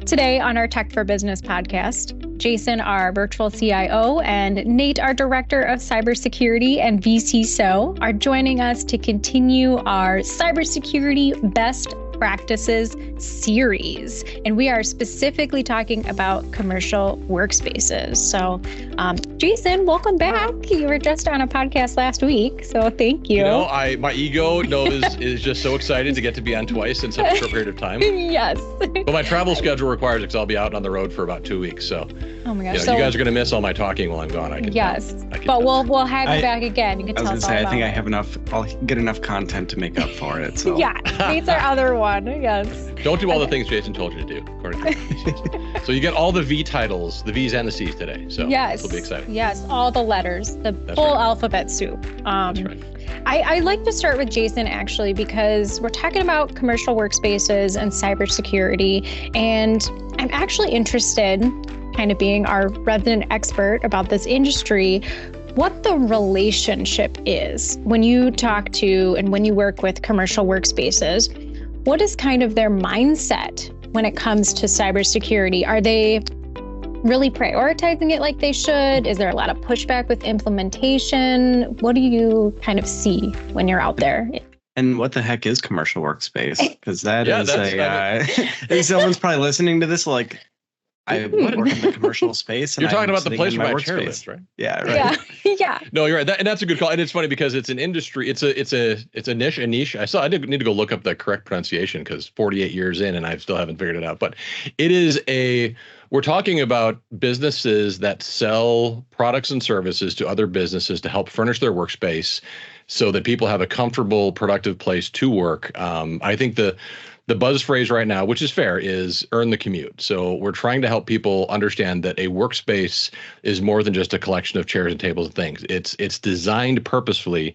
Today on our Tech for Business podcast, Jason, our virtual CIO, and Nate, our Director of Cybersecurity and vCISO, are joining us to continue our cybersecurity best practices series. And we are specifically talking about commercial workspaces. So, Jason, welcome back. You were just on a podcast last week, so thank you. You know, my ego is just so excited to get to be on twice in such a short period of time. Yes. But my travel schedule requires it because I'll be out on the road for about 2 weeks. So, oh my gosh, you know, you guys are going to miss all my talking while I'm gone. Yes, but we'll have you back again. You can tell us all about it. I think I have enough. I'll get enough content to make up for it. So. Yeah, Nate's our other one. Yes. Don't do all the things Jason told you to do, according to So you get all the V titles, the V's and the C's today. So yes, it'll be exciting. Yes, all the letters, the full alphabet soup. That's right. I like to start with Jason, actually, because we're talking about commercial workspaces and cybersecurity. And I'm actually interested, kind of being our resident expert about this industry, what the relationship is when you talk to and when you work with commercial workspaces. What is kind of their mindset when it comes to cybersecurity? Are they really prioritizing it like they should? Is there a lot of pushback with implementation? What do you kind of see when you're out there? And what the heck is commercial workspace? Because someone's probably listening to this like, I work in the commercial space. And you're talking about the place where my chair lives, right? Yeah, right. Yeah. No, you're right. And that's a good call. And it's funny because it's an industry. It's a niche. I did need to go look up the correct pronunciation because 48 years in and I still haven't figured it out. But it is we're talking about businesses that sell products and services to other businesses to help furnish their workspace so that people have a comfortable, productive place to work. I think the buzz phrase right now, which is fair, is earn the commute. So we're trying to help people understand that a workspace is more than just a collection of chairs and tables and things. It's designed purposefully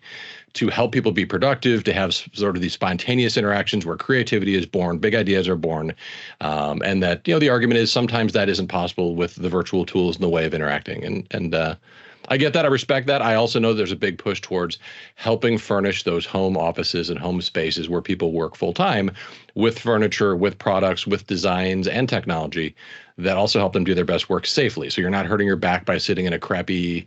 to help people be productive, to have sort of these spontaneous interactions where creativity is born, big ideas are born, and that, you know, the argument is sometimes that isn't possible with the virtual tools and the way of interacting. And I get that. I respect that. I also know there's a big push towards helping furnish those home offices and home spaces where people work full time with furniture, with products, with designs and technology that also help them do their best work safely. So you're not hurting your back by sitting in a crappy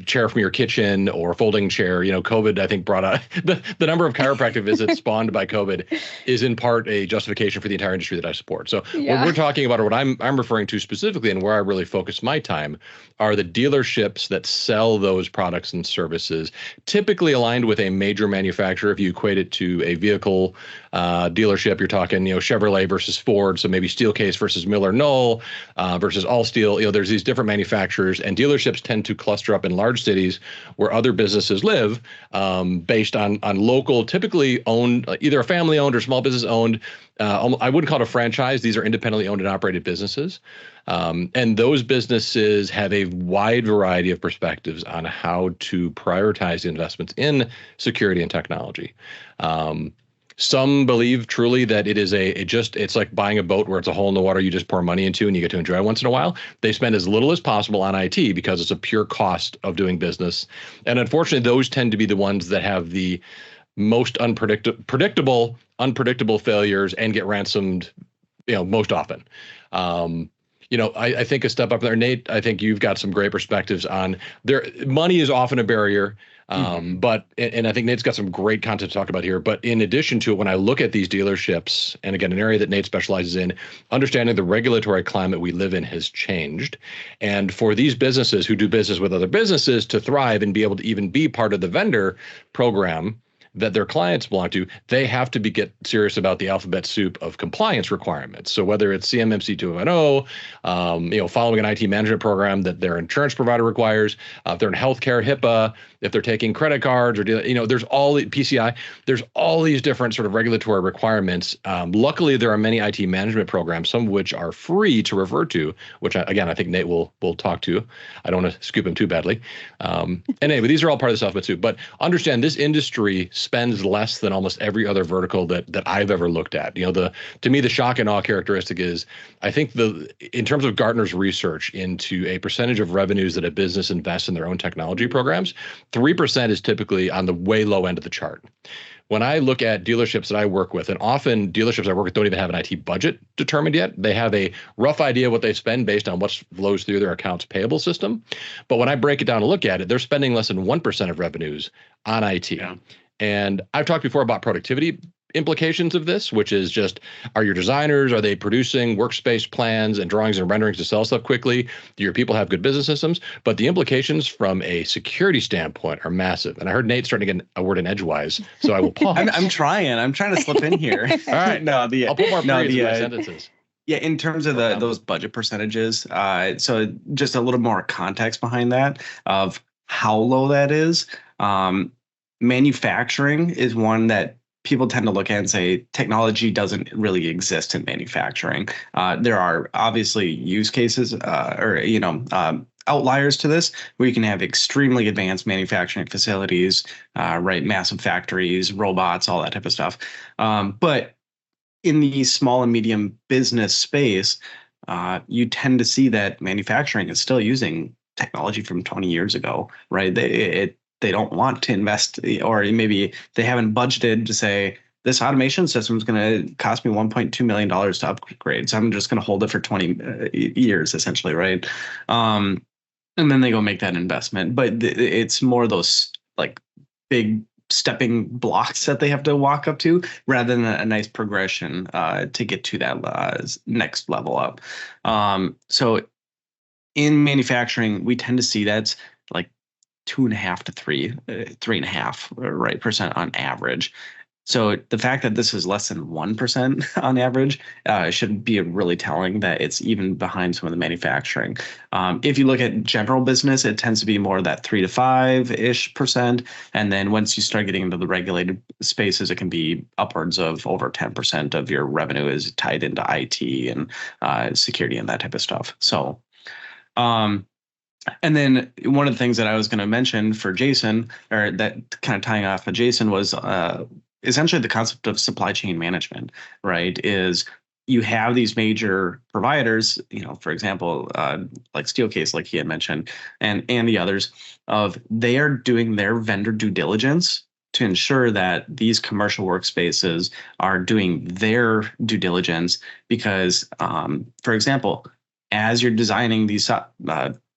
chair from your kitchen or folding chair. You know, COVID, I think, brought out the number of chiropractic visits spawned by COVID is in part a justification for the entire industry that I support. So what we're talking about, or what I'm referring to specifically and where I really focus my time, are the dealerships that sell those products and services, typically aligned with a major manufacturer. If you equate it to a vehicle dealership, you're talking, you know, Chevrolet versus Ford. So maybe Steelcase versus Miller Knoll versus All Steel. You know, there's these different manufacturers, and dealerships tend to cluster up in large cities where other businesses live, based on local, typically owned, either a family owned or small business owned. I wouldn't call it a franchise. These are independently owned and operated businesses. And those businesses have a wide variety of perspectives on how to prioritize investments in security and technology. Some believe truly that it is it's like buying a boat where it's a hole in the water you just pour money into and you get to enjoy it once in a while. They spend as little as possible on IT because it's a pure cost of doing business. And unfortunately, those tend to be the ones that have the most unpredictable failures and get ransomed, you know, most often. You know, I think a step up there, Nate, I think you've got some great perspectives on there. Money is often a barrier. But I think Nate's got some great content to talk about here. But in addition to it, when I look at these dealerships, and again, an area that Nate specializes in, understanding the regulatory climate we live in has changed. And for these businesses who do business with other businesses to thrive and be able to even be part of the vendor program that their clients belong to, they have to get serious about the alphabet soup of compliance requirements. So whether it's CMMC 2.0, you know, following an IT management program that their insurance provider requires, if they're in healthcare, HIPAA, if they're taking credit cards or, you know, there's all the PCI, there's all these different sort of regulatory requirements. Luckily, there are many IT management programs, some of which are free to refer to, which again, I think Nate will talk to. I don't want to scoop him too badly. And anyway, these are all part of the alphabet soup. But understand this industry spends less than almost every other vertical that I've ever looked at. You know, to me, the shock and awe characteristic is, I think in terms of Gartner's research into a percentage of revenues that a business invests in their own technology programs, 3% is typically on the way low end of the chart. when I look at dealerships that I work with, and often dealerships I work with don't even have an IT budget determined yet. They have a rough idea of what they spend based on what flows through their accounts payable system. But when I break it down and look at it, they're spending less than 1% of revenues on IT. Yeah. And I've talked before about productivity implications of this, which is just, are your designers, are they producing workspace plans and drawings and renderings to sell stuff quickly? Do your people have good business systems? But the implications from a security standpoint are massive. And I heard Nate starting to get a word in edgewise, so I will pause. I'm trying to slip in here. All right. I'll put more periods in my sentences. Yeah, in terms of those budget percentages, so just a little more context behind that of how low that is. Manufacturing is one that people tend to look at and say technology doesn't really exist in manufacturing. There are obviously use cases outliers to this where you can have extremely advanced manufacturing facilities, right? Massive factories, robots, all that type of stuff. But in the small and medium business space, you tend to see that manufacturing is still using technology from 20 years ago, right? They don't want to invest, or maybe they haven't budgeted to say, this automation system is going to cost me $1.2 million to upgrade. So I'm just going to hold it for 20 years, essentially, right? And then they go make that investment. But it's more those like big stepping blocks that they have to walk up to rather than a nice progression to get to that next level up. So in manufacturing, we tend to see that's like 2.5 to 3.5 right percent on average. So the fact that this is less than 1% on average should be really telling that it's even behind some of the manufacturing. If you look at general business, it tends to be more that 3 to 5-ish%. And then once you start getting into the regulated spaces, it can be upwards of over 10% of your revenue is tied into IT and security and that type of stuff. So, and then one of the things that I was going to mention for Jason, or that kind of tying off of Jason, was essentially the concept of supply chain management, right? Is you have these major providers, for example, like Steelcase, like he had mentioned, and the others, of they are doing their vendor due diligence to ensure that these commercial workspaces are doing their due diligence because, for example, as you're designing these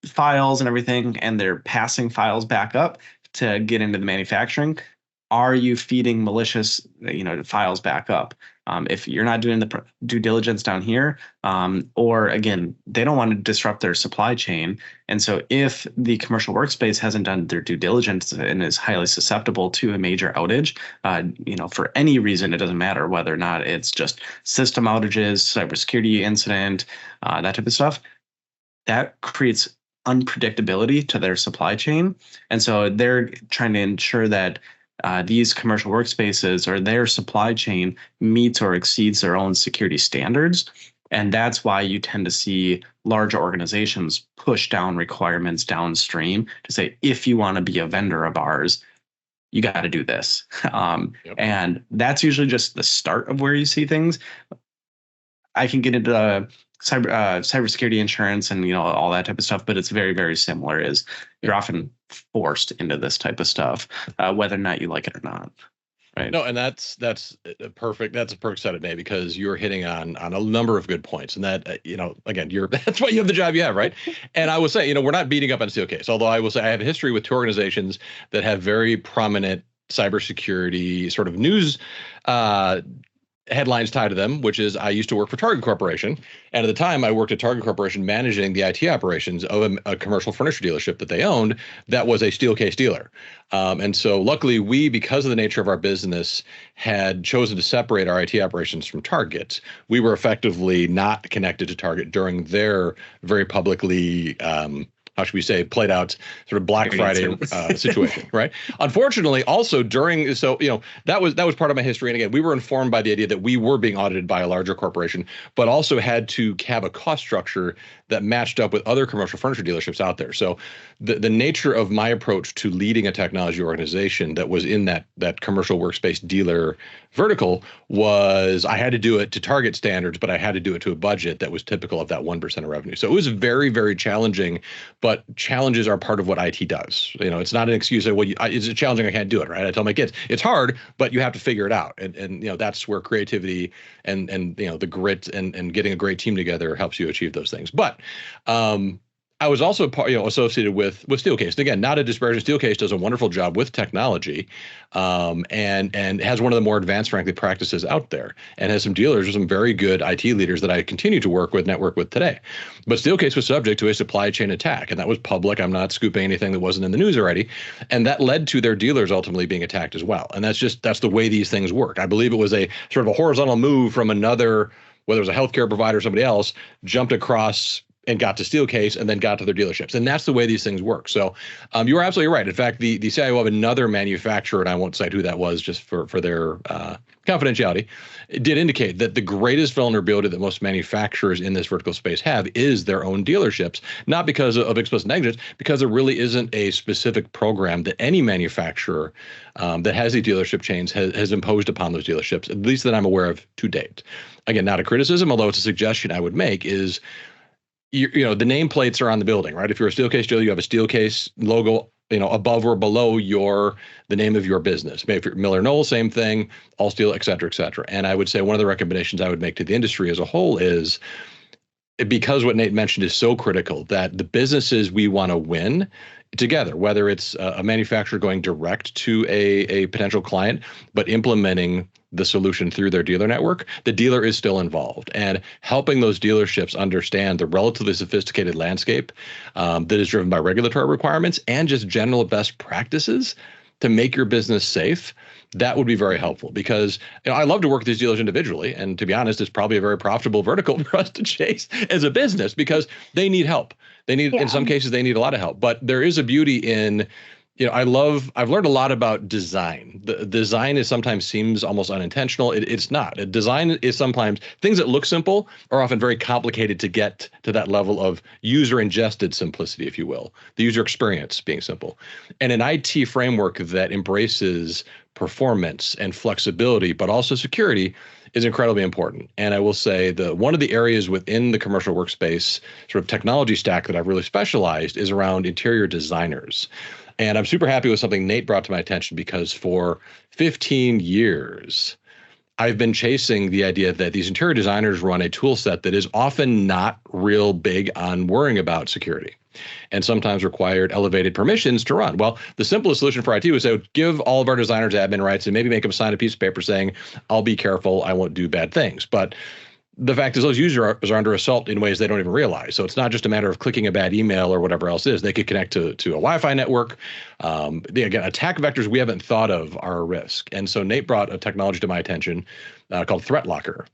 files and everything, and they're passing files back up to get into the manufacturing, are you feeding malicious, files back up? If you're not doing the due diligence down here, or again, they don't want to disrupt their supply chain. And so if the commercial workspace hasn't done their due diligence and is highly susceptible to a major outage, for any reason, it doesn't matter whether or not it's just system outages, cybersecurity incident, that type of stuff, that creates unpredictability to their supply chain. And so they're trying to ensure that these commercial workspaces or their supply chain meets or exceeds their own security standards. And that's why you tend to see larger organizations push down requirements downstream to say, if you want to be a vendor of ours, you got to do this. And that's usually just the start of where you see things. I can get into cybersecurity insurance and all that type of stuff, but it's very, very similar. Is you're often forced into this type of stuff, whether or not you like it or not. Right. No, and that's a perfect set of Nate, because you're hitting on a number of good points, and that again, that's why you have the job you have, right? And I will say, we're not beating up on Steelcase, although I will say I have a history with two organizations that have very prominent cybersecurity sort of news headlines tied to them, which is I used to work for Target Corporation. And at the time I worked at Target Corporation managing the IT operations of a commercial furniture dealership that they owned that was a Steelcase dealer. And so luckily because of the nature of our business, had chosen to separate our IT operations from Target. We were effectively not connected to Target during their very publicly how should we say, played out sort of Black Friday situation, right? Unfortunately, also that was part of my history. And again, we were informed by the idea that we were being audited by a larger corporation, but also had to have a cost structure that matched up with other commercial furniture dealerships out there. So the nature of my approach to leading a technology organization that was in that commercial workspace dealer vertical was I had to do it to Target standards, but I had to do it to a budget that was typical of that 1% of revenue. So it was very, very challenging. but challenges are part of what IT does. It's not an excuse that, well, it's challenging, I can't do it, right? I tell my kids it's hard, but you have to figure it out, and that's where creativity and the grit and getting a great team together helps you achieve those things. But I was also associated with Steelcase. And again, not a disparaging. Steelcase does a wonderful job with technology, and has one of the more advanced, frankly, practices out there, and has some dealers or some very good IT leaders that I continue to network with today. But Steelcase was subject to a supply chain attack, and that was public. I'm not scooping anything that wasn't in the news already, and that led to their dealers ultimately being attacked as well. And that's the way these things work. I believe it was a sort of a horizontal move from another, whether it was a healthcare provider or somebody else, jumped across and got to Steelcase and then got to their dealerships. And that's the way these things work. So you were absolutely right. In fact, the CIO of another manufacturer, and I won't cite who that was just for their confidentiality, did indicate that the greatest vulnerability that most manufacturers in this vertical space have is their own dealerships, not because of explicit negligence, because there really isn't a specific program that any manufacturer that has these dealership chains has imposed upon those dealerships, at least that I'm aware of to date. Again, not a criticism, although it's a suggestion I would make is, the nameplates are on the building, right? If you're a Steelcase dealer, you have a Steelcase logo, above or below the name of your business. Maybe if you're Miller Knoll, same thing, All Steel, et cetera, et cetera. And I would say one of the recommendations I would make to the industry as a whole is, because what Nate mentioned is so critical, that the businesses we want to win together, whether it's a manufacturer going direct to a potential client, but implementing the solution through their dealer network, the dealer is still involved, and helping those dealerships understand the relatively sophisticated landscape that is driven by regulatory requirements and just general best practices to make your business safe. That would be very helpful, because I love to work with these dealers individually, and to be honest, it's probably a very profitable vertical for us to chase as a business, because they need help. They need, in some cases, they need a lot of help. But there is a beauty in, I've learned a lot about design. The design sometimes seems almost unintentional. It's not. Design is sometimes, things that look simple are often very complicated to get to that level of user ingested simplicity, if you will, the user experience being simple. And an IT framework that embraces performance and flexibility, but also security, is incredibly important. And I will say one of the areas within the commercial workspace sort of technology stack that I've really specialized is around interior designers. And I'm super happy with something Nate brought to my attention, because for 15 years, I've been chasing the idea that these interior designers run a tool set that is often not real big on worrying about security, and sometimes required elevated permissions to run. Well, the simplest solution for IT was to give all of our designers admin rights and maybe make them sign a piece of paper saying, I'll be careful, I won't do bad things. But the fact is, those users are under assault in ways they don't even realize. So it's not just a matter of clicking a bad email or whatever else it is. They could connect to a Wi-Fi network. Again, attack vectors we haven't thought of are a risk. And so Nate brought a technology to my attention called ThreatLocker,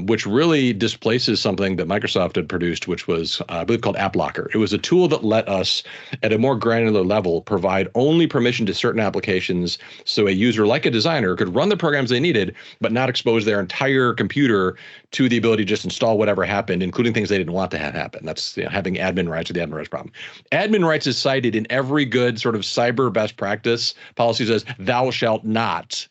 which really displaces something that Microsoft had produced, which was, I believe, called AppLocker. It was a tool that let us, at a more granular level, provide only permission to certain applications, so a user, like a designer, could run the programs they needed, but not expose their entire computer to the ability to just install whatever happened, including things they didn't want to have happen. That's having admin rights, or the admin rights problem. Admin rights is cited in every good sort of cyber best practice policy. Says thou shalt not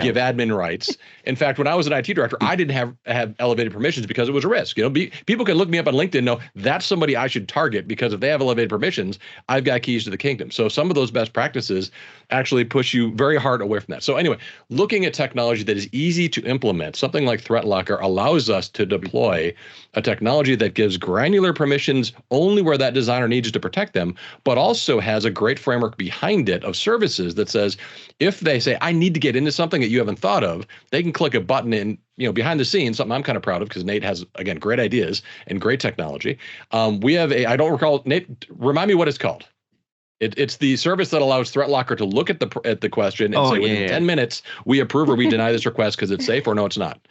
give admin rights. In fact, when I was an IT director, I didn't have elevated permissions because it was a risk. People can look me up on LinkedIn and know that's somebody I should target, because if they have elevated permissions, I've got keys to the kingdom. So some of those best practices actually push you very hard away from that. So anyway, looking at technology that is easy to implement, something like ThreatLocker allows us to deploy a technology that gives granular permissions only where that designer needs to protect them, but also has a great framework behind it of services that says, if they say, I need to get into something that you haven't thought of, they can click a button in, behind the scenes, something I'm kind of proud of, because Nate has, again, great ideas and great technology. We have I don't recall, Nate, remind me what it's called. It's the service that allows ThreatLocker to look at the question and say, within 10 minutes, we approve or we deny this request because it's safe, or no, it's not.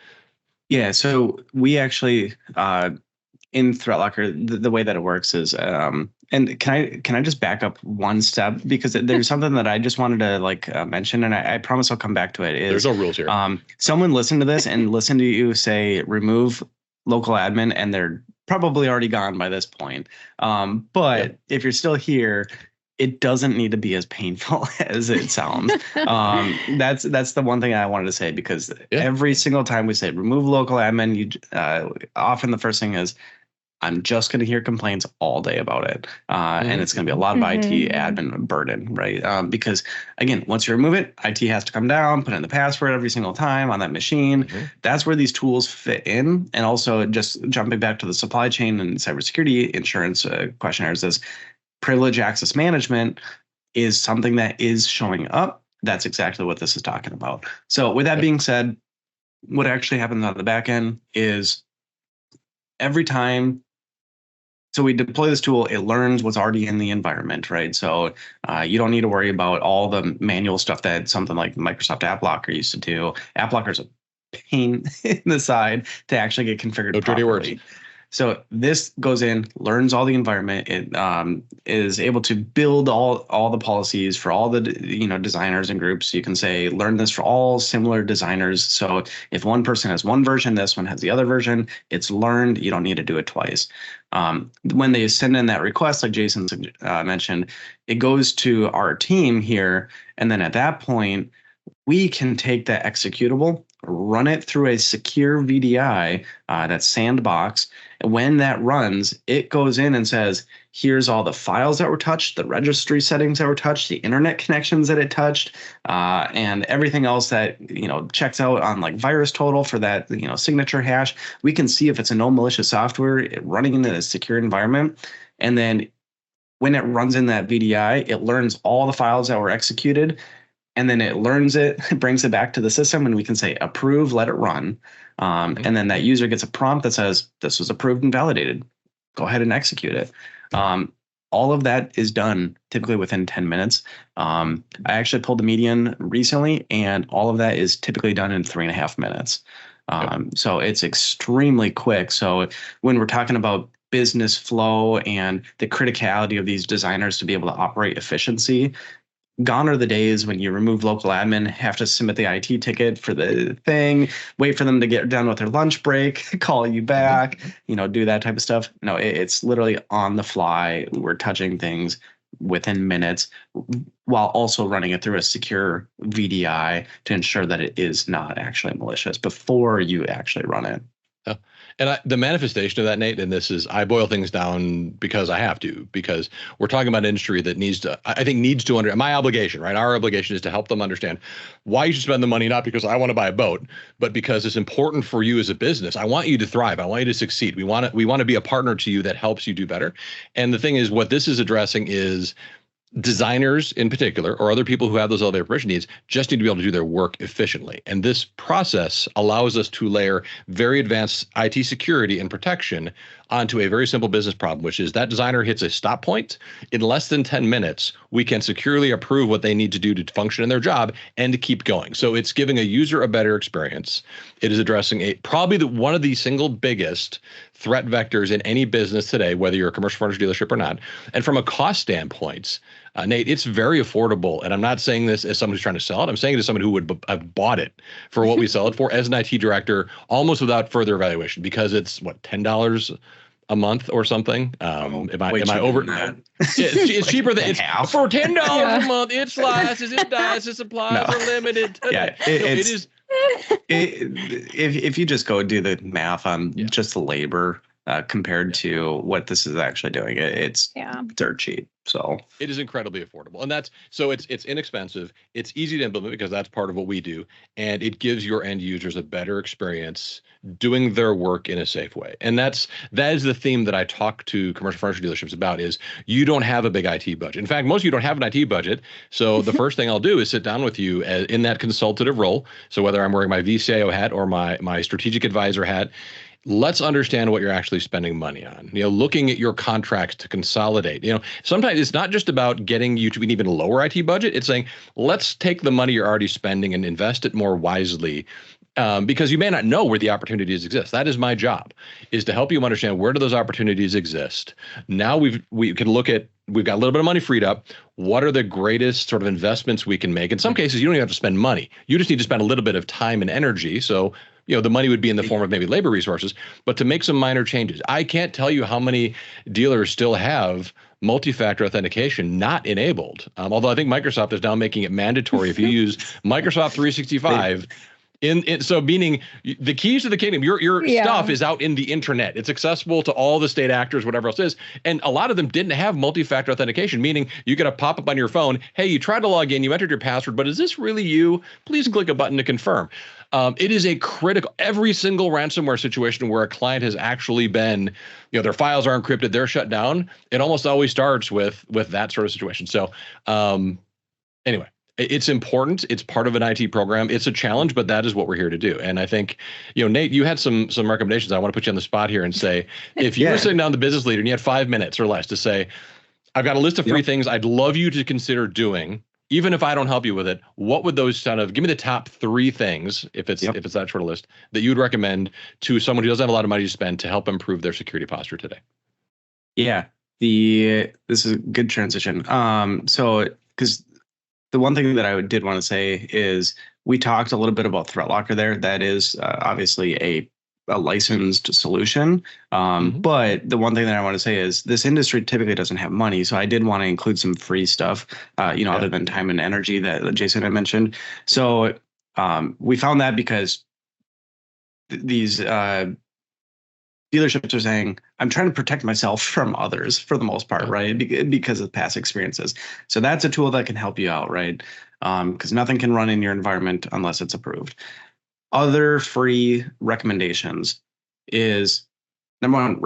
Yeah, so we actually, in ThreatLocker, the way that it works is, and can I just back up one step, because there's something that I just wanted to mention, and I promise I'll come back to it. There's no rules here. Someone listened to this and listened to you say remove local admin, and they're probably already gone by this point. But if you're still here, it doesn't need to be as painful as it sounds. That's the one thing I wanted to say, because every single time we say remove local admin, often the first thing is, I'm just going to hear complaints all day about it. And it's going to be a lot of IT admin burden, right? Because again, once you remove it, IT has to come down, put in the password every single time on that machine. That's where these tools fit in. And also just jumping back to the supply chain and cybersecurity insurance questionnaires is privilege access management is something that is showing up. That's exactly what this is talking about. So with that being said, what actually happens on the back end is every time, so we deploy this tool, it learns what's already in the environment, right? So you don't need to worry about all the manual stuff that something like Microsoft App Locker used to do. App Locker is a pain in the side to actually get configured properly. Dirty words. So this goes in, learns all the environment. It is able to build all the policies for all the designers and groups. You can say learn this for all similar designers. So if one person has one version, this one has the other version. It's learned. You don't need to do it twice. When they send in that request, like Jason mentioned, it goes to our team here, and then at that point, we can take that executable, run it through a secure VDI, that sandbox. And when that runs, it goes in and says, here's all the files that were touched, the registry settings that were touched, the internet connections that it touched, and everything else that checks out on like virus total for that signature hash. We can see if it's a no malicious software running in a secure environment. And then when it runs in that VDI, it learns all the files that were executed. And then it learns it, brings it back to the system, and we can say approve, let it run. And then that user gets a prompt that says, this was approved and validated. Go ahead and execute it. All of that is done typically within 10 minutes. I actually pulled the median recently, and all of that is typically done in 3.5 minutes. So it's extremely quick. So when we're talking about business flow and the criticality of these designers to be able to operate efficiency, gone are the days when you remove local admin, have to submit the IT ticket for the thing, wait for them to get done with their lunch break, call you back, do that type of stuff. No, it's literally on the fly. We're touching things within minutes while also running it through a secure VDI to ensure that it is not actually malicious before you actually run it. And the manifestation of that, Nate, and this is, I boil things down because I have to, because we're talking about an industry that needs to understand, my obligation, right? Our obligation is to help them understand why you should spend the money, not because I want to buy a boat, but because it's important for you as a business. I want you to thrive. I want you to succeed. We want to be a partner to you that helps you do better. And the thing is, what this is addressing is designers in particular, or other people who have those elevator permission needs, just need to be able to do their work efficiently. And this process allows us to layer very advanced IT security and protection onto a very simple business problem, which is that designer hits a stop point. In less than 10 minutes, we can securely approve what they need to do to function in their job and to keep going. So it's giving a user a better experience. It is addressing probably one of the single biggest threat vectors in any business today, whether you're a commercial furniture dealership or not. And from a cost standpoint, Nate, it's very affordable. And I'm not saying this as someone who's trying to sell it. I'm saying it as someone who would have bought it for what we sell it for as an IT director, almost without further evaluation, because it's what, $10 a month or something. Am I over? It's cheaper than it's for $10 a month. It slices, it dices, supplies are limited. Yeah, it is. If you just go do the math on just the labor compared to what this is actually doing, it's dirt cheap. So it is incredibly affordable, and it's inexpensive. It's easy to implement because that's part of what we do, and it gives your end users a better experience doing their work in a safe way. And that is the theme that I talk to commercial furniture dealerships about: is you don't have a big IT budget. In fact, most of you don't have an IT budget. So the first thing I'll do is sit down with you in that consultative role. So whether I'm wearing my vCIO hat or my strategic advisor hat, let's understand what you're actually spending money on. Looking at your contracts to consolidate. Sometimes it's not just about getting you to an even lower IT budget. It's saying, let's take the money you're already spending and invest it more wisely. Because you may not know where the opportunities exist. That is my job, is to help you understand where do those opportunities exist. Now we can look at, we've got a little bit of money freed up. What are the greatest sort of investments we can make? In some cases, you don't even have to spend money. You just need to spend a little bit of time and energy. So, the money would be in the form of maybe labor resources, but to make some minor changes. I can't tell you how many dealers still have multi-factor authentication not enabled. Although I think Microsoft is now making it mandatory. If you use Microsoft 365, So meaning the keys to the kingdom, your stuff is out in the internet. It's accessible to all the state actors, whatever else is. And a lot of them didn't have multi-factor authentication, meaning you get a pop-up on your phone. Hey, you tried to log in, you entered your password, but is this really you? Please click a button to confirm. It is a critical, every single ransomware situation where a client has actually been, their files are encrypted, they're shut down. It almost always starts with that sort of situation. So anyway. It's important. It's part of an IT program. It's a challenge, but that is what we're here to do. And I think, Nate, you had some recommendations. I want to put you on the spot here and say, if you were sitting down the business leader and you had 5 minutes or less to say, I've got a list of 3 things I'd love you to consider doing, even if I don't help you with it, what would those give me the top 3 things, if it's that short a list, that you would recommend to someone who doesn't have a lot of money to spend to help improve their security posture today? Yeah, this is a good transition. So, because the one thing that I did want to say is we talked a little bit about ThreatLocker there. That is obviously a licensed solution. But the one thing that I want to say is this industry typically doesn't have money. So I did want to include some free stuff, other than time and energy that Jason had mentioned. So we found that because these dealerships are saying, I'm trying to protect myself from others for the most part, right? Because of past experiences. So that's a tool that can help you out, right? Because nothing can run in your environment unless it's approved. Other free recommendations is, number one,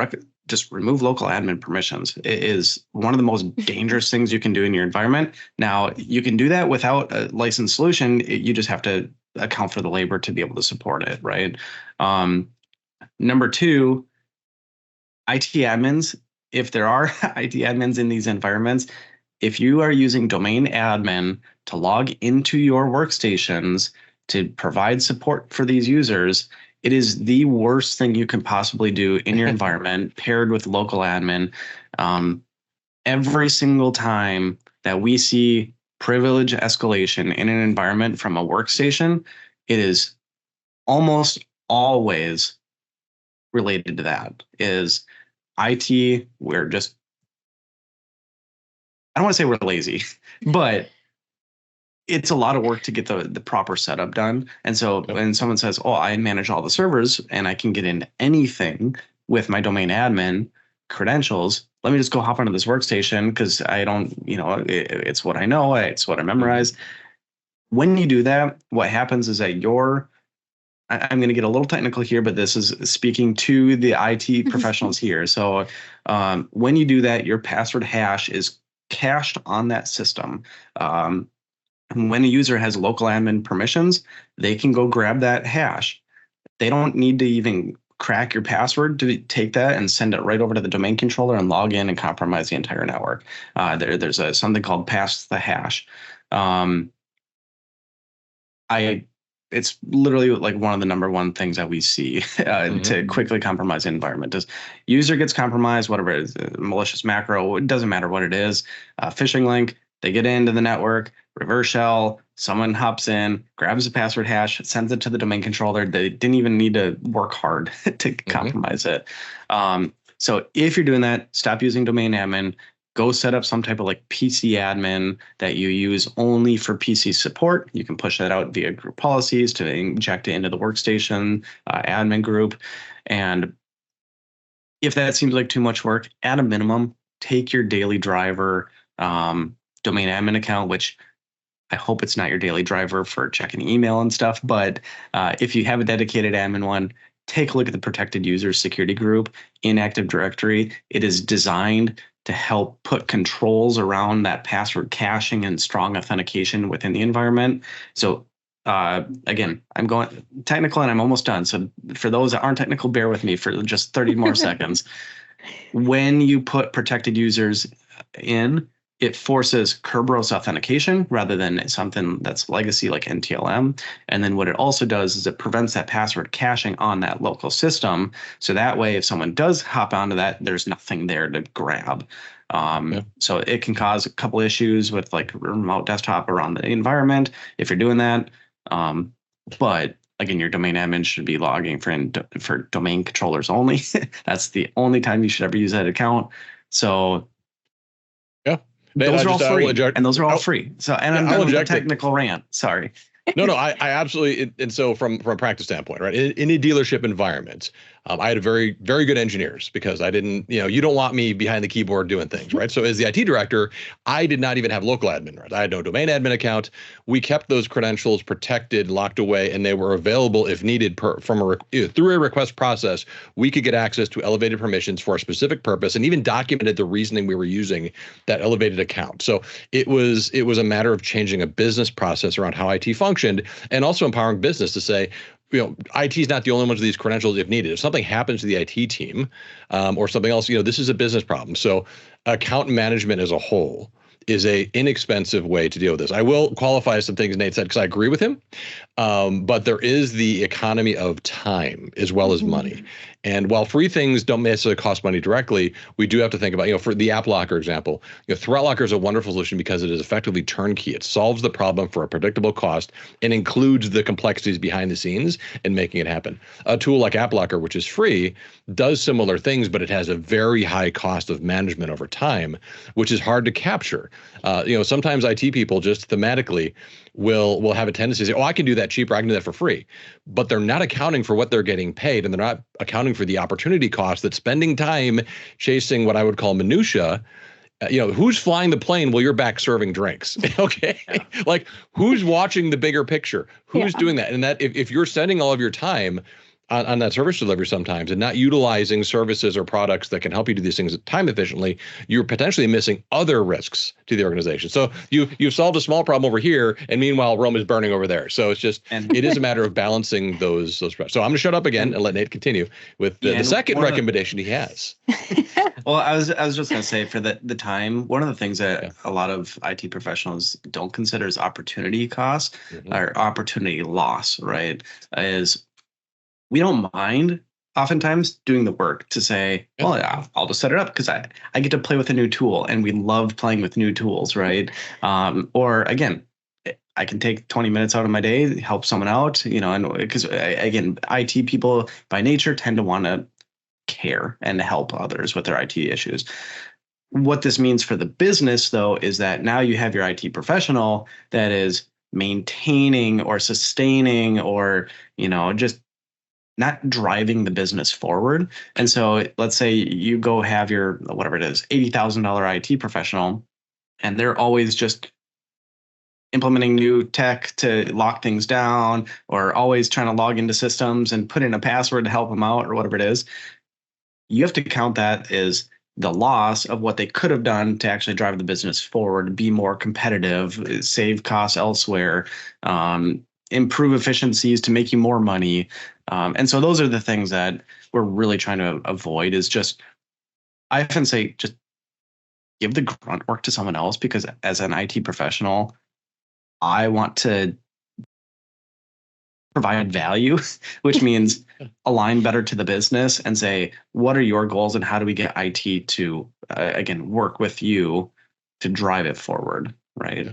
just remove local admin permissions. It is one of the most dangerous things you can do in your environment. Now, you can do that without a licensed solution. You just have to account for the labor to be able to support it, right? Number 2, IT admins, if there are IT admins in these environments, if you are using domain admin to log into your workstations to provide support for these users, it is the worst thing you can possibly do in your environment paired with local admin. Every single time that we see privilege escalation in an environment from a workstation, it is almost always related to that. Is IT, we're just, I don't want to say we're lazy, but it's a lot of work to get the proper setup done. And so when someone says, oh, I manage all the servers and I can get into anything with my domain admin credentials, let me just go hop onto this workstation because I don't, it's what I know, it's what I memorized. When you do that, what happens is that I'm going to get a little technical here, but this is speaking to the IT professionals here. So when you do that, your password hash is cached on that system. When a user has local admin permissions, they can go grab that hash. They don't need to even crack your password to take that and send it right over to the domain controller and log in and compromise the entire network. There's something called pass the hash. It's literally like one of the number one things that we see to quickly compromise the environment is user gets compromised, whatever it is, malicious macro, it doesn't matter what it is, phishing link, they get into the network, reverse shell, someone hops in, grabs the password hash, sends it to the domain controller. They didn't even need to work hard to compromise it. So if you're doing that, stop using domain admin. Go set up some type of like PC admin that you use only for PC support. You can push that out via group policies to inject it into the workstation admin group. And if that seems like too much work, at a minimum, take your daily driver domain admin account, which I hope it's not your daily driver for checking email and stuff. But if you have a dedicated admin one, take a look at the protected users security group in Active Directory. It is designed to help put controls around that password caching and strong authentication within the environment. So again, I'm going technical and I'm almost done. So for those that aren't technical, bear with me for just 30 more seconds. When you put protected users in, it forces Kerberos authentication rather than something that's legacy like NTLM. And then what it also does is it prevents that password caching on that local system. So that way, if someone does hop onto that, there's nothing there to grab. So it can cause a couple issues with like remote desktop around the environment if you're doing that. But again, your domain admin should be logging for domain controllers only. That's the only time you should ever use that account. So those are all free, and those are all free. So, and I'm done with the technical rant. Sorry. No, I absolutely. And so from a practice standpoint, right, in a dealership environment, I had very, very good engineers because I didn't, you don't want me behind the keyboard doing things, right? So as the IT director, I did not even have local admin rights. I had no domain admin account. We kept those credentials protected, locked away, and they were available if needed through a request process. We could get access to elevated permissions for a specific purpose, and even documented the reasoning we were using that elevated account. So it was a matter of changing a business process around how IT functioned, and also empowering business to say, IT is not the only one of these credentials if needed. If something happens to the IT team or something else, this is a business problem. So account management as a whole is a inexpensive way to deal with this. I will qualify some things Nate said because I agree with him, but there is the economy of time as well as money. And while free things don't necessarily cost money directly, we do have to think about, for the App Locker example, Threat Locker is a wonderful solution because it is effectively turnkey. It solves the problem for a predictable cost and includes the complexities behind the scenes in making it happen. A tool like App Locker, which is free, does similar things, but it has a very high cost of management over time, which is hard to capture. Sometimes IT people just thematically will have a tendency to say, oh, I can do that cheaper, I can do that for free. But they're not accounting for what they're getting paid, and they're not accounting for the opportunity cost that spending time chasing what I would call minutia. Who's flying the plane while you're back serving drinks? Okay. Yeah. Like, who's watching the bigger picture? Who's doing that? And that if you're spending all of your time on that service delivery sometimes and not utilizing services or products that can help you do these things time efficiently, you're potentially missing other risks to the organization. So you've solved a small problem over here, and meanwhile Rome is burning over there. So it is a matter of balancing those. So I'm going to shut up again and let Nate continue with the second recommendation he has. Well, I was just going to say, for the time, one of the things that a lot of IT professionals don't consider is opportunity cost or opportunity loss, right? Is we don't mind oftentimes doing the work to say, well, yeah, I'll just set it up because I get to play with a new tool, and we love playing with new tools, right? Or again, I can take 20 minutes out of my day, help someone out, and because again, IT people by nature tend to want to care and help others with their IT issues. What this means for the business, though, is that now you have your IT professional that is maintaining or sustaining or, just not driving the business forward. And so let's say you go have your, whatever it is, $80,000 IT professional, and they're always just implementing new tech to lock things down, or always trying to log into systems and put in a password to help them out, or whatever it is. You have to count that as the loss of what they could have done to actually drive the business forward, be more competitive, save costs elsewhere, improve efficiencies to make you more money. And so those are the things that we're really trying to avoid. Is just, I often say, just give the grunt work to someone else, because as an IT professional, I want to provide value, which means align better to the business and say, what are your goals and how do we get IT to, again, work with you to drive it forward, right?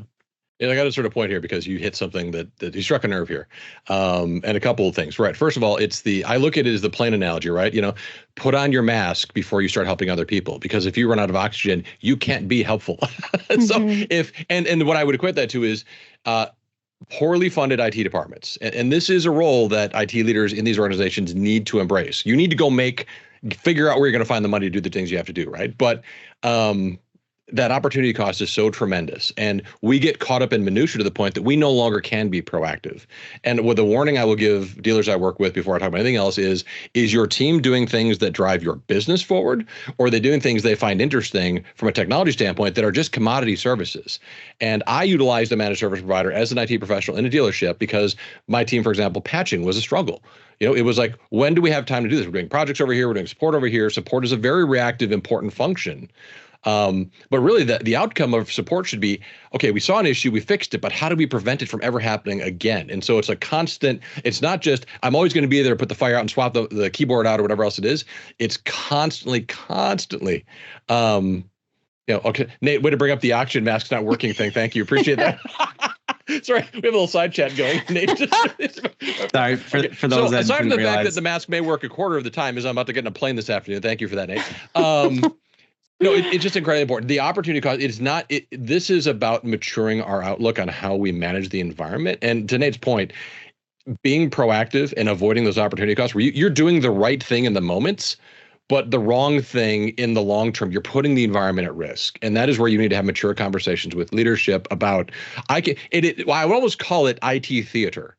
Yeah, I got to sort of point here because you hit something that you struck a nerve here, and a couple of things. Right, first of all, I look at it as the plane analogy, right? Put on your mask before you start helping other people, because if you run out of oxygen, you can't be helpful. So and what I would equate that to is poorly funded IT departments, and this is a role that IT leaders in these organizations need to embrace. You need to go figure out where you're going to find the money to do the things you have to do, right? But that opportunity cost is so tremendous, and we get caught up in minutia to the point that we no longer can be proactive. And with the warning I will give dealers I work with before I talk about anything else is your team doing things that drive your business forward, or are they doing things they find interesting from a technology standpoint that are just commodity services? And I utilized a managed service provider as an IT professional in a dealership because my team, for example, patching was a struggle. It was like, when do we have time to do this? We're doing projects over here, we're doing support over here. Support is a very reactive, important function. But really the outcome of support should be, okay, we saw an issue, we fixed it, but how do we prevent it from ever happening again? And so it's a constant, it's not just, I'm always going to be there to put the fire out and swap the keyboard out or whatever else it is. It's constantly, okay, Nate, way to bring up the oxygen mask's not working thing. Thank you. Appreciate that. Sorry, we have a little side chat going. Nate, sorry for those that aside from the realize. fact that the mask may work a quarter of the time, as I'm about to get in a plane this afternoon. Thank you for that, Nate. No, it's just incredibly important. The opportunity cost, it's not, this is about maturing our outlook on how we manage the environment. And to Nate's point, being proactive and avoiding those opportunity costs where you're doing the right thing in the moments, but the wrong thing in the long term, you're putting the environment at risk. And that is where you need to have mature conversations with leadership about, I would almost call it IT theater.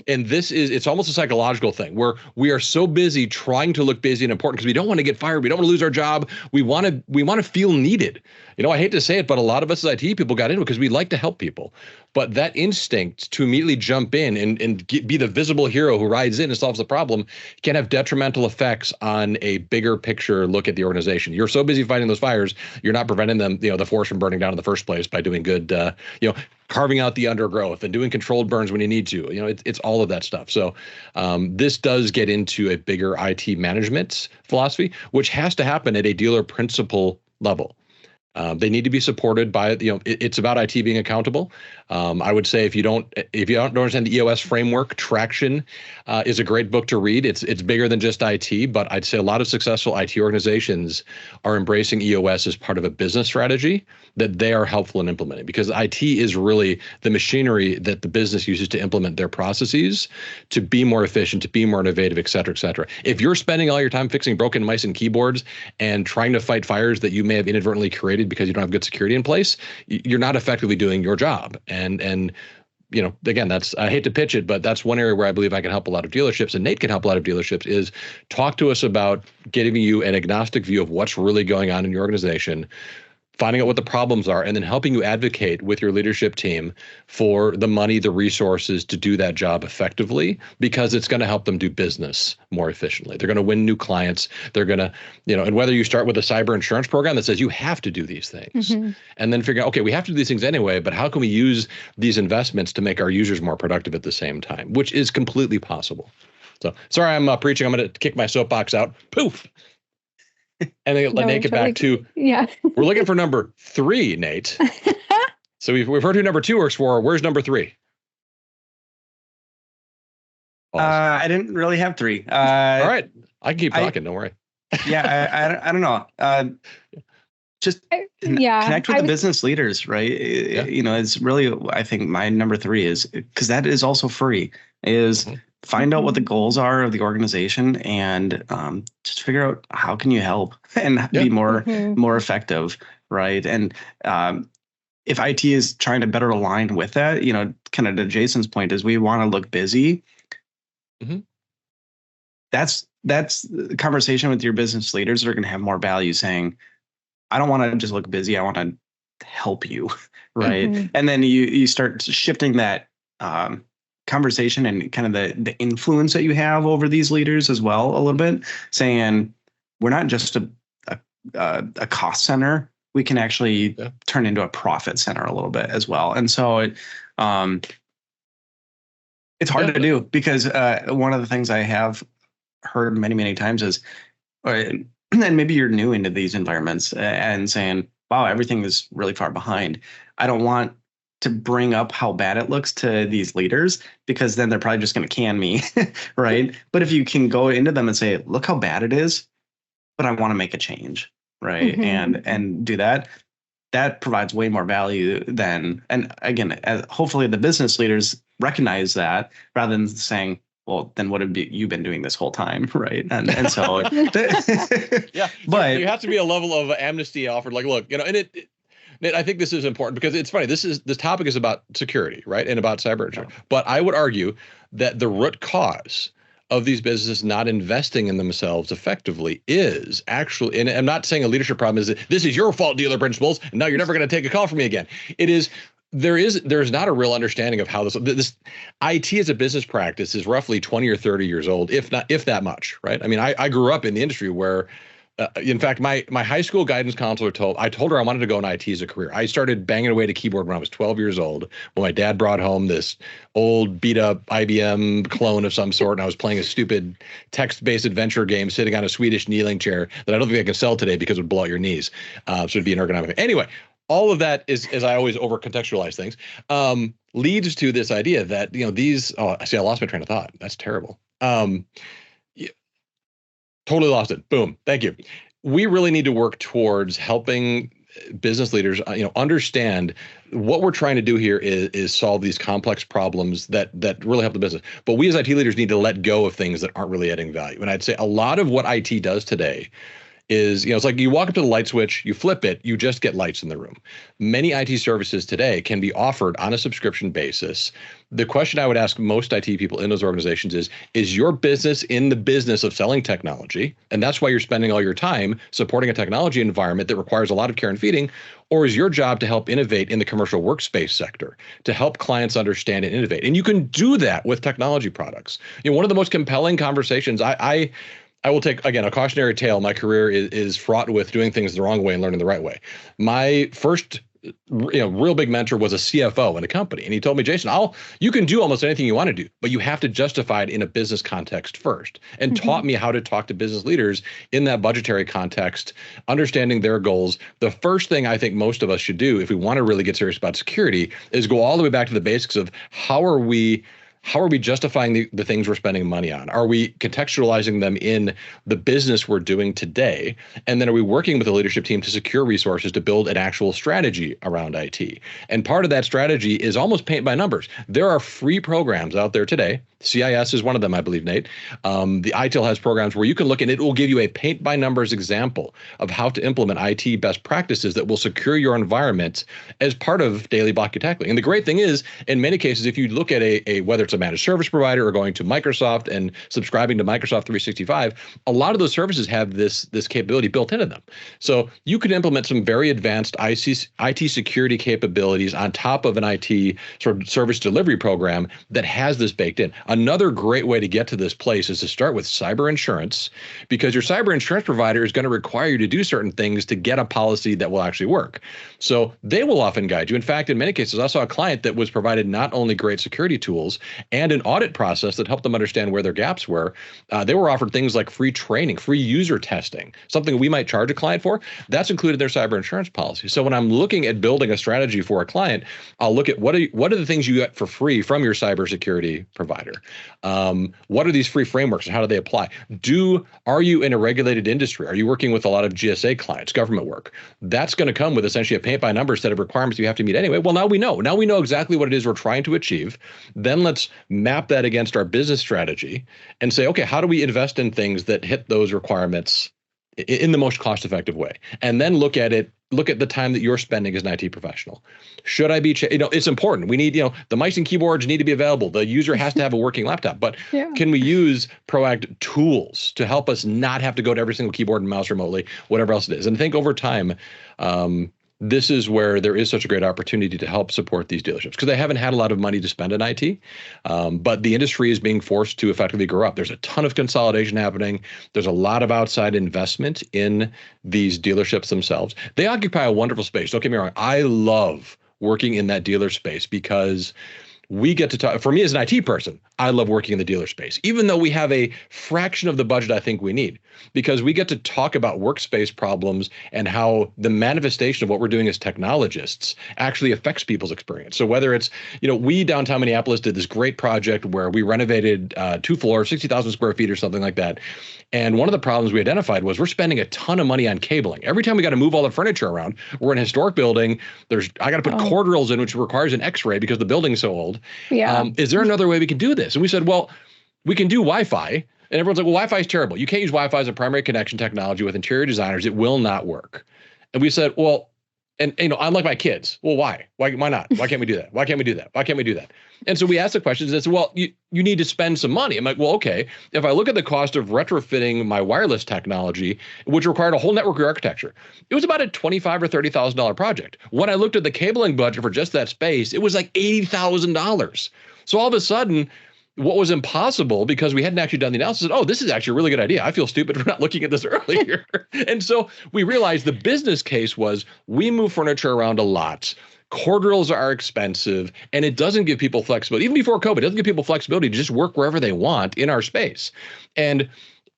And it's almost a psychological thing where we are so busy trying to look busy and important because we don't want to get fired. We don't want to lose our job. We want to feel needed. I hate to say it, but a lot of us as IT people got into it because we like to help people. But that instinct to immediately jump in and be the visible hero who rides in and solves the problem can have detrimental effects on a bigger picture look at the organization. You're so busy fighting those fires, you're not preventing them, the forest from burning down in the first place by doing good, carving out the undergrowth and doing controlled burns when you need to. It's all of that stuff. So this does get into a bigger IT management philosophy, which has to happen at a dealer principal level. They need to be supported by, it's about IT being accountable. I would say if you don't understand the EOS framework, Traction is a great book to read. It's bigger than just IT, but I'd say a lot of successful IT organizations are embracing EOS as part of a business strategy that they are helpful in implementing, because IT is really the machinery that the business uses to implement their processes to be more efficient, to be more innovative, et cetera, et cetera. If you're spending all your time fixing broken mice and keyboards and trying to fight fires that you may have inadvertently created because you don't have good security in place, you're not effectively doing your job. And again, I hate to pitch it, but that's one area where I believe I can help a lot of dealerships, and Nate can help a lot of dealerships, is talk to us about giving you an agnostic view of what's really going on in your organization, finding out what the problems are, and then helping you advocate with your leadership team for the money, the resources to do that job effectively, because it's going to help them do business more efficiently. They're going to win new clients. They're going to, and whether you start with a cyber insurance program that says you have to do these things, and then figure out, okay, we have to do these things anyway, but how can we use these investments to make our users more productive at the same time, which is completely possible. So sorry, I'm preaching. I'm going to kick my soapbox out. Poof. And then let Nate get back to, we're looking for number 3, Nate. So we've heard who number 2 works for. Where's number 3? I didn't really have 3. All right. I can keep talking. Don't worry. I don't know. Connect with the business leaders, right? Yeah. It's really, I think my number 3 is, because that is also free, is find out what the goals are of the organization and just figure out how can you help and be more effective, right? And if IT is trying to better align with that, kind of to Jason's point, is we want to look busy. That's the conversation with your business leaders that are going to have more value, saying, I don't want to just look busy, I want to help you, right? And then you start shifting that conversation and kind of the influence that you have over these leaders as well a little bit, saying we're not just a cost center, we can actually turn into a profit center a little bit as well. And so it's hard to do, because one of the things I have heard many times is, and maybe you're new into these environments and saying, wow, everything is really far behind. I don't want to bring up how bad it looks to these leaders, because then they're probably just going to can me, right? But if you can go into them and say, look how bad it is, but I want to make a change, right? And do that, that provides way more value than, and again, hopefully the business leaders recognize that, rather than saying, well, then what have you been doing this whole time, right? And so, but you have to be a level of amnesty offered. Like, look, and I think this is important, because it's funny. This topic is about security, right, and about cyber insurance. But I would argue that the root cause of these businesses not investing in themselves effectively is actually, and I'm not saying a leadership problem is that this is your fault, dealer principals, and now you're never going to take a call from me again. It is. There's not a real understanding of how this IT as a business practice is roughly 20 or 30 years old, if that much, right? I mean, I grew up in the industry where, in fact, my high school guidance counselor I told her I wanted to go in IT as a career. I started banging away at a keyboard when I was 12 years old, when my dad brought home this old beat up IBM clone of some sort, and I was playing a stupid text-based adventure game sitting on a Swedish kneeling chair that I don't think I can sell today because it would blow out your knees. So it'd be an ergonomic. Anyway, all of that is, as I always over-contextualize things, leads to this idea that, these, I lost my train of thought. That's terrible. Totally lost it. Boom. Thank you. we really need to work towards helping business leaders, understand what we're trying to do here is solve these complex problems that really help the business. But we as IT leaders need to let go of things that aren't really adding value. And I'd say a lot of what IT does today is, it's like you walk up to the light switch, you flip it, you just get lights in the room. Many IT services today can be offered on a subscription basis. The question I would ask most IT people in those organizations is your business in the business of selling technology? And that's why you're spending all your time supporting a technology environment that requires a lot of care and feeding? Or is your job to help innovate in the commercial workspace sector, to help clients understand and innovate? And you can do that with technology products. One of the most compelling conversations I will take, again, a cautionary tale. My career is fraught with doing things the wrong way and learning the right way. My first real big mentor was a CFO in a company. And he told me, Jason, you can do almost anything you want to do, but you have to justify it in a business context first, and taught me how to talk to business leaders in that budgetary context, understanding their goals. The first thing I think most of us should do if we want to really get serious about security is go all the way back to the basics of how are we justifying the things we're spending money on? Are we contextualizing them in the business we're doing today? And then are we working with the leadership team to secure resources to build an actual strategy around IT? And part of that strategy is almost paint by numbers. There are free programs out there today. CIS is one of them, I believe, Nate. The ITIL has programs where you can look and it will give you a paint by numbers example of how to implement IT best practices that will secure your environment as part of daily blocking and tackling. And the great thing is, in many cases, if you look at whether it's a managed service provider or going to Microsoft and subscribing to Microsoft 365, a lot of those services have this capability built into them. So you could implement some very advanced IT security capabilities on top of an IT sort of service delivery program that has this baked in. Another great way to get to this place is to start with cyber insurance, because your cyber insurance provider is going to require you to do certain things to get a policy that will actually work. So they will often guide you. In fact, in many cases, I saw a client that was provided not only great security tools and an audit process that helped them understand where their gaps were. They were offered things like free training, free user testing, something we might charge a client for. That's included in their cyber insurance policy. So when I'm looking at building a strategy for a client, I'll look at what are the things you get for free from your cybersecurity provider. What are these free frameworks and how do they apply? Are you in a regulated industry? Are you working with a lot of GSA clients, government work? That's going to come with essentially a paint by numbers set of requirements you have to meet anyway. Well, now we know. Now we know exactly what it is we're trying to achieve. Then let's map that against our business strategy and say, okay, how do we invest in things that hit those requirements in the most cost-effective way? And then look at the time that you're spending as an IT professional. Should I be, it's important. We need, the mice and keyboards need to be available. The user has to have a working laptop, but Can we use proactive tools to help us not have to go to every single keyboard and mouse remotely, whatever else it is? And I think over time, this is where there is such a great opportunity to help support these dealerships, because they haven't had a lot of money to spend in IT, but the industry is being forced to effectively grow up. There's a ton of consolidation happening. There's a lot of outside investment in these dealerships themselves. They occupy a wonderful space. Don't get me wrong. I love working in that dealer space because we get to talk. For me as an IT person, I love working in the dealer space, even though we have a fraction of the budget I think we need, because we get to talk about workspace problems and how the manifestation of what we're doing as technologists actually affects people's experience. So whether it's, we downtown Minneapolis did this great project where we renovated 2 floors, 60,000 square feet or something like that. And one of the problems we identified was we're spending a ton of money on cabling. Every time we got to move all the furniture around, we're in a historic building. I got to put cord drills in, which requires an X-ray because the building's so old. Yeah. Is there another way we can do this? And we said, well, we can do Wi-Fi. And everyone's like, well, Wi-Fi is terrible. You can't use Wi-Fi as a primary connection technology with interior designers. It will not work. And we said, well, and unlike my kids, well, why? Why not? Why can't we do that? Why can't we do that? Why can't we do that? And so we asked the questions and said, well, you need to spend some money. I'm like, well, okay. If I look at the cost of retrofitting my wireless technology, which required a whole network architecture, it was about a $25,000 or $30,000 project. When I looked at the cabling budget for just that space, it was like $80,000. So all of a sudden, what was impossible because we hadn't actually done the analysis, this is actually a really good idea. I feel stupid for not looking at this earlier. And so we realized the business case was we move furniture around a lot. Cord drills are expensive, and it doesn't give people flexibility. Even before COVID, it doesn't give people flexibility to just work wherever they want in our space. And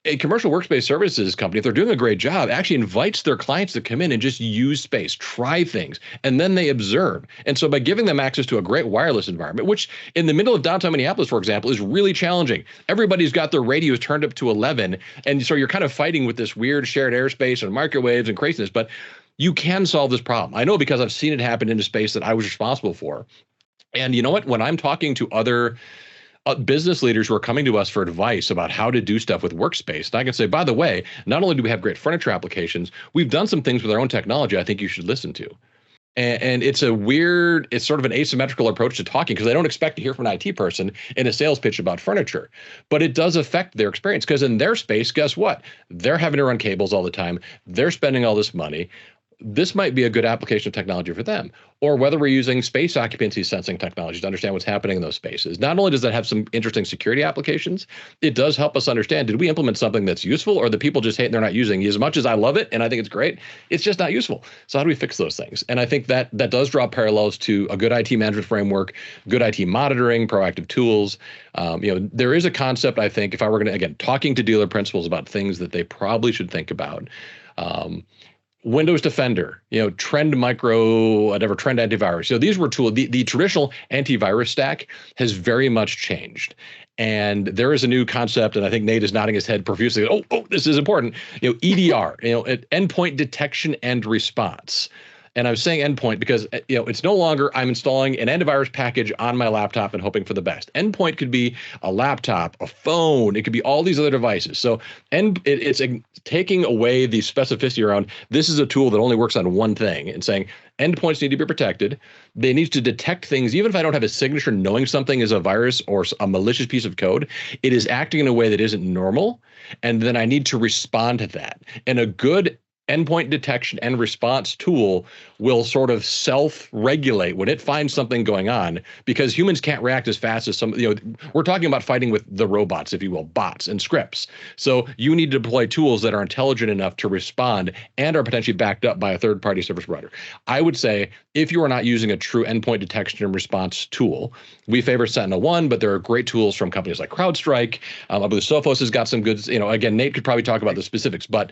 a commercial workspace services company, if they're doing a great job, actually invites their clients to come in and just use space, try things, and then they observe. And so by giving them access to a great wireless environment, which in the middle of downtown Minneapolis, for example, is really challenging. Everybody's got their radios turned up to 11. And so you're kind of fighting with this weird shared airspace and microwaves and craziness, but you can solve this problem. I know because I've seen it happen in a space that I was responsible for. And you know what? When I'm talking to other business leaders who are coming to us for advice about how to do stuff with workspace, and I can say, by the way, not only do we have great furniture applications, we've done some things with our own technology I think you should listen to. And it's it's sort of an asymmetrical approach to talking, because I don't expect to hear from an IT person in a sales pitch about furniture, but it does affect their experience, because in their space, guess what? They're having to run cables all the time. They're spending all this money. This might be a good application of technology for them. Or whether we're using space occupancy sensing technology to understand what's happening in those spaces. Not only does that have some interesting security applications, it does help us understand, did we implement something that's useful, or the people just hate and they're not using it? As much as I love it and I think it's great, it's just not useful. So how do we fix those things? And I think that does draw parallels to a good IT management framework, good IT monitoring, proactive tools. There is a concept, I think, if I were going to, again, talking to dealer principals about things that they probably should think about. Windows Defender, Trend Micro, whatever, Trend Antivirus. These were tools. The traditional antivirus stack has very much changed. And there is a new concept, and I think Nate is nodding his head profusely. Oh, this is important. EDR, endpoint detection and response. And I was saying endpoint because it's no longer I'm installing an antivirus package on my laptop and hoping for the best. Endpoint could be a laptop, a phone. It could be all these other devices. So it's taking away the specificity around this is a tool that only works on one thing, and saying endpoints need to be protected. They need to detect things. Even if I don't have a signature knowing something is a virus or a malicious piece of code, it is acting in a way that isn't normal. And then I need to respond to that. And a good endpoint detection and response tool will sort of self-regulate when it finds something going on, because humans can't react as fast as we're talking about fighting with the robots, if you will, bots and scripts. So you need to deploy tools that are intelligent enough to respond and are potentially backed up by a third-party service provider. I would say if you are not using a true endpoint detection and response tool, we favor Sentinel-1, but there are great tools from companies like CrowdStrike. I believe Sophos has got some good, again, Nate could probably talk about the specifics, but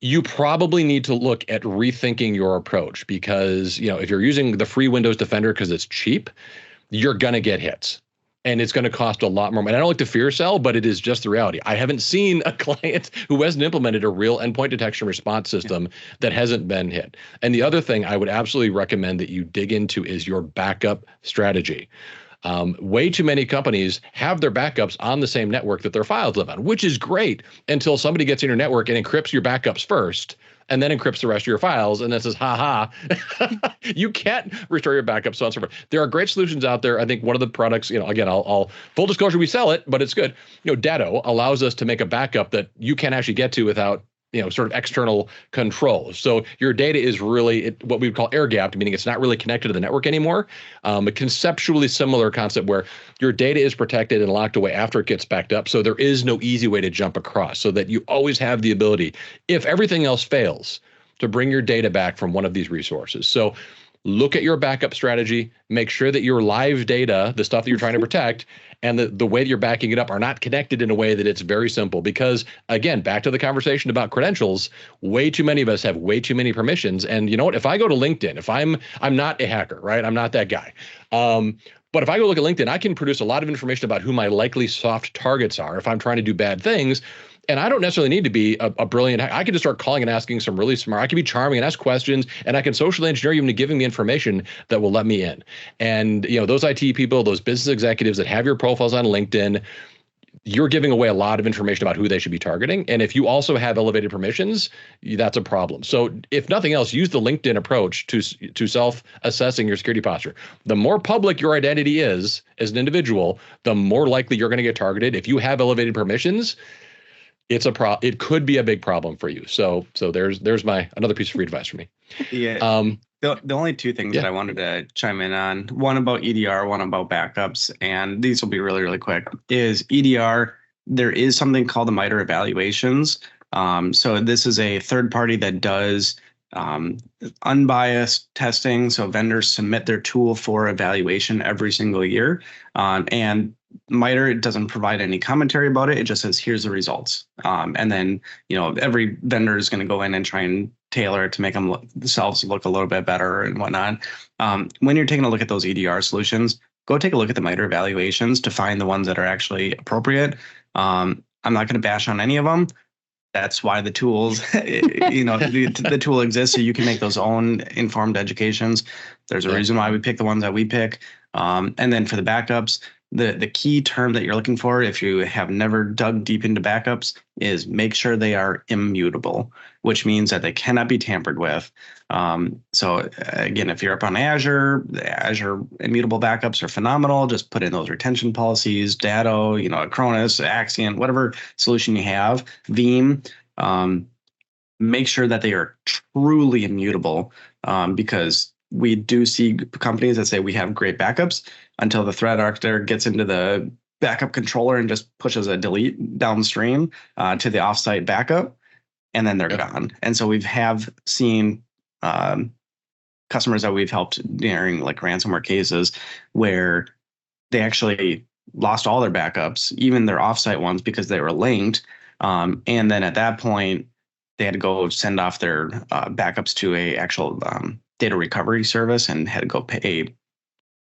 you probably need to look at rethinking your approach, because if you're using the free Windows Defender because it's cheap, you're going to get hits, and it's going to cost a lot more. And I don't like to fear sell, but it is just the reality. I haven't seen a client who hasn't implemented a real endpoint detection response system that hasn't been hit. And the other thing I would absolutely recommend that you dig into is your backup strategy. Way too many companies have their backups on the same network that their files live on, which is great until somebody gets in your network and encrypts your backups first, and then encrypts the rest of your files, and then says, you can't restore your backup, so on and so forth. There are great solutions out there. I think one of the products, again, I'll full disclosure, we sell it, but it's good. Datto allows us to make a backup that you can't actually get to without sort of external controls. So your data is really what we would call air gapped, meaning it's not really connected to the network anymore. A conceptually similar concept where your data is protected and locked away after it gets backed up. So there is no easy way to jump across, so that you always have the ability, if everything else fails, to bring your data back from one of these resources. So look at your backup strategy, make sure that your live data, the stuff that you're trying to protect, and the way that you're backing it up are not connected in a way that it's very simple. Because again, back to the conversation about credentials, way too many of us have way too many permissions. And you know what? If I go to LinkedIn, if I'm not a hacker, right? I'm not that guy. But if I go look at LinkedIn, I can produce a lot of information about who my likely soft targets are if I'm trying to do bad things. And I don't necessarily need to be a brilliant hacker. I can just start calling and asking some really smart, I can be charming and ask questions, and I can socially engineer you into giving me information that will let me in. And those IT people, those business executives that have your profiles on LinkedIn, you're giving away a lot of information about who they should be targeting. And if you also have elevated permissions, that's a problem. So if nothing else, use the LinkedIn approach to self-assessing your security posture. The more public your identity is as an individual, the more likely you're going to get targeted. If you have elevated permissions, it could be a big problem for you. So there's my another piece of free advice for me. Yeah. The only two things that I wanted to chime in on, one about EDR, one about backups, and these will be really, really quick, is EDR. There is something called the MITRE evaluations. So this is a third party that does unbiased testing. So vendors submit their tool for evaluation every single year. And MITRE, it doesn't provide any commentary about it. It just says, here's the results. And then, every vendor is going to go in and try and tailor it to make themselves look a little bit better and whatnot. When you're taking a look at those EDR solutions, go take a look at the MITRE evaluations to find the ones that are actually appropriate. I'm not going to bash on any of them. That's why the tools, the tool exists, so you can make those own informed educations. There's a reason why we pick the ones that we pick. And then for the backups, the key term that you're looking for, if you have never dug deep into backups, is make sure they are immutable, which means that they cannot be tampered with. So again, if you're up on Azure, the Azure immutable backups are phenomenal. Just put in those retention policies, Datto, Acronis, Axiom, whatever solution you have, Veeam. Make sure that they are truly immutable, because we do see companies that say we have great backups until the threat actor gets into the backup controller and just pushes a delete downstream to the offsite backup, and then they're gone. And so we have seen customers that we've helped during like ransomware cases where they actually lost all their backups, even their offsite ones, because they were linked. And then at that point, they had to go send off their backups to a actual data recovery service and had to go pay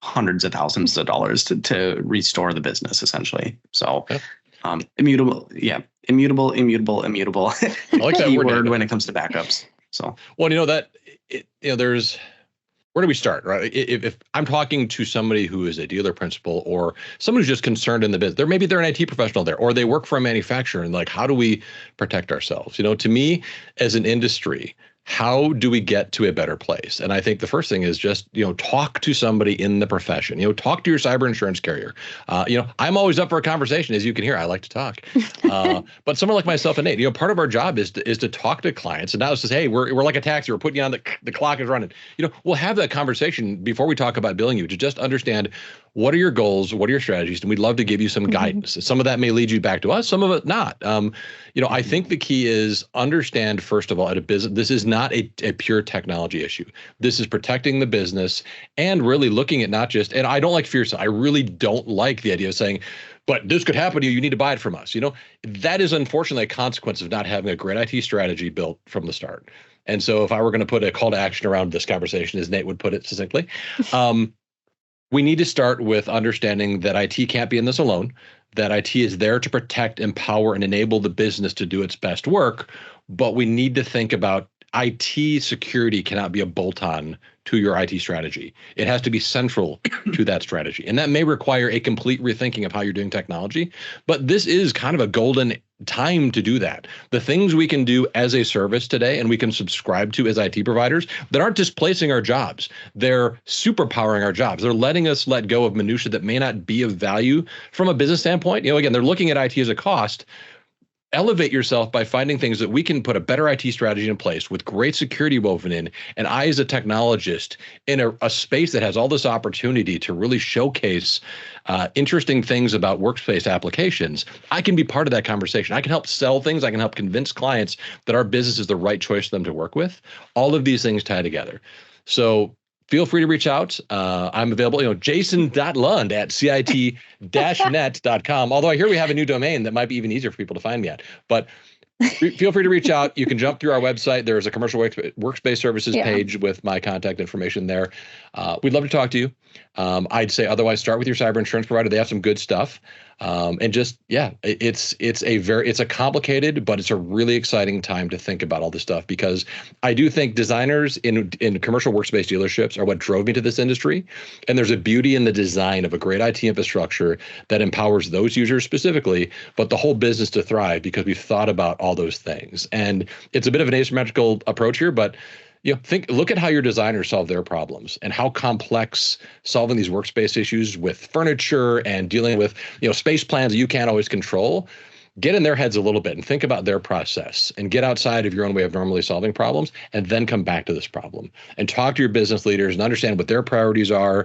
hundreds of thousands of dollars to restore the business, essentially. So immutable. I like that word when it comes to backups. So, well, there's, where do we start, right? If I'm talking to somebody who is a dealer principal or someone who's just concerned in the business, maybe they're an IT professional there, or they work for a manufacturer, and like, how do we protect ourselves? To me, as an industry, how do we get to a better place? And I think the first thing is just, talk to somebody in the profession, talk to your cyber insurance carrier. I'm always up for a conversation. As you can hear, I like to talk. But someone like myself and Nate, part of our job is to talk to clients. And now it's just, hey, we're like a taxi. We're putting you on the clock is running. We'll have that conversation before we talk about billing you to just understand what are your goals, what are your strategies, and we'd love to give you some guidance. Some of that may lead you back to us, some of it not. I think the key is understand, first of all, at a business, this is not a pure technology issue. This is protecting the business and really looking at not just, and I don't like fear. I really don't like the idea of saying, but this could happen to you. You need to buy it from us. That is unfortunately a consequence of not having a great IT strategy built from the start. And so if I were going to put a call to action around this conversation, as Nate would put it succinctly, we need to start with understanding that IT can't be in this alone, that IT is there to protect, empower, and enable the business to do its best work. But we need to think about IT security cannot be a bolt-on to your IT strategy. It has to be central to that strategy. And that may require a complete rethinking of how you're doing technology. But this is kind of a golden time to do that. The things we can do as a service today and we can subscribe to as IT providers that aren't displacing our jobs. They're superpowering our jobs. They're letting us let go of minutia that may not be of value from a business standpoint. Again, they're looking at IT as a cost. Elevate yourself by finding things that we can put a better IT strategy in place with great security woven in. And I, as a technologist in a space that has all this opportunity to really showcase interesting things about workspace applications, I can be part of that conversation. I can help sell things. I can help convince clients that our business is the right choice for them to work with. All of these things tie together. So feel free to reach out. I'm available, jason.lund at cit-net.com. Although I hear we have a new domain that might be even easier for people to find me at. But feel free to reach out. You can jump through our website. There's a commercial workspace services page with my contact information there. We'd love to talk to you. I'd say otherwise start with your cyber insurance provider. They have some good stuff. And just, it's a complicated, but it's a really exciting time to think about all this stuff, because I do think designers in commercial workspace dealerships are what drove me to this industry. And there's a beauty in the design of a great IT infrastructure that empowers those users specifically, but the whole business to thrive, because we've thought about all those things. And it's a bit of an asymmetrical approach here, but look at how your designers solve their problems and how complex solving these workspace issues with furniture and dealing with, space plans that you can't always control. Get in their heads a little bit and think about their process and get outside of your own way of normally solving problems, and then come back to this problem and talk to your business leaders and understand what their priorities are.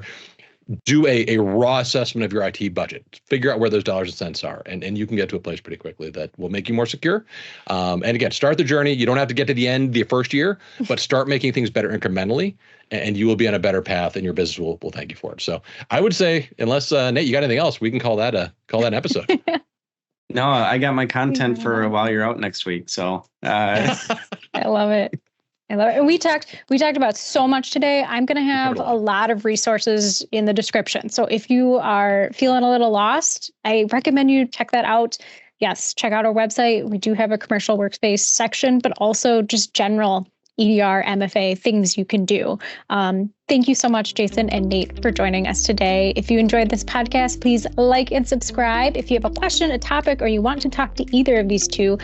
do a raw assessment of your IT budget, figure out where those dollars and cents are, and you can get to a place pretty quickly that will make you more secure. And again, start the journey. You don't have to get to the end the first year, but start making things better incrementally, and you will be on a better path, and your business will thank you for it. So I would say, unless Nate, you got anything else, we can call that an episode. No, I got my content for while you're out next week. So I love it. And we talked about so much today. I'm going to have a lot of resources in the description. So if you are feeling a little lost, I recommend you check that out. Yes, check out our website. We do have a commercial workspace section, but also just general EDR, MFA, things you can do. Thank you so much, Jason and Nate, for joining us today. If you enjoyed this podcast, please like and subscribe. If you have a question, a topic, or you want to talk to either of these two,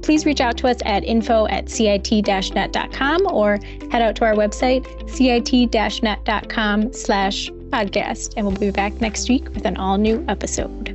please reach out to us at info@cit-net.com or head out to our website, cit-net.com/podcast. And we'll be back next week with an all new episode.